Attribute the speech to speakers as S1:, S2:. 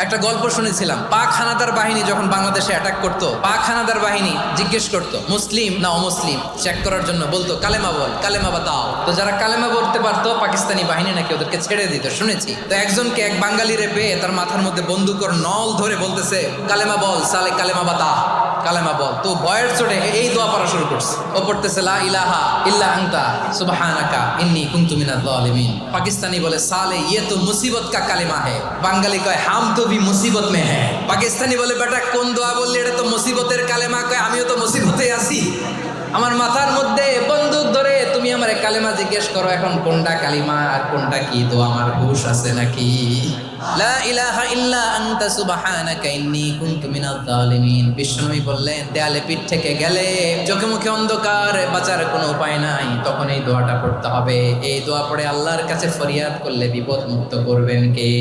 S1: একটা গল্প শুনেছিলাম, পাক হানাদার বাহিনী যখন বাংলাদেশে অ্যাটাক করতো, পাক হানাদার বাহিনী জিজ্ঞেস করতো মুসলিম না অমুসলিম চেক করার জন্য, বলতো কালেমা বল, কালেমা বাতাও। তো যারা কালেমা বলতে পারতো পাকিস্তানি বাহিনী নাকি ওদেরকে ছেড়ে দিত, শুনেছি। তো একজনকে এক বাঙালিরে পেয়ে তার মাথার মধ্যে বন্দুকর নল ধরে বলতেছে কালেমা বল সালে, কালেমা বাতা, কালেমা বল। তো ভয়ের চোটে এই দোয়া পড়া শুরু করছে। ও পড়তেছে লা ইলাহা ইল্লা আনতা সুবহানাকা ইন্নী কুনতু মিনাজ জালিমিন। পাকিস্তানি বলে সালে ইয়ে তো মুসিবত কা কালেমা হে। বাঙালি কয় হাম তো ভি মুসিবত মে হ্যাঁ। পাকিস্তানি বলে বেটা কোন দোয়া বললি, এটা তো মুসিবতের কালেমা। কয় আমিও তো মুসিবতে আছি, আমার মাথার মধ্যে বন্দুক ধরে তুমি আমার কালেমা জিজ্ঞেস করো, এখন কোনটা কালিমা আর কোনটা কি, তো আমার হুশ আছে নাকি? লা ইলাহা ইল্লা আনতা সুবহানাকা ইন্নী কুনতু মিনাজ জালিমিন। বিষ্ণুই বললেন দেয়ালে পিঠ থেকে গেলে, চোখে মুখে অন্ধকার, বাঁচার কোনো উপায় নাই, তখন এই দোয়াটা পড়তে হবে। এই দোয়া পড়ে আল্লাহর কাছে ফরিয়াদ করলে বিপদ মুক্ত করবেন কে?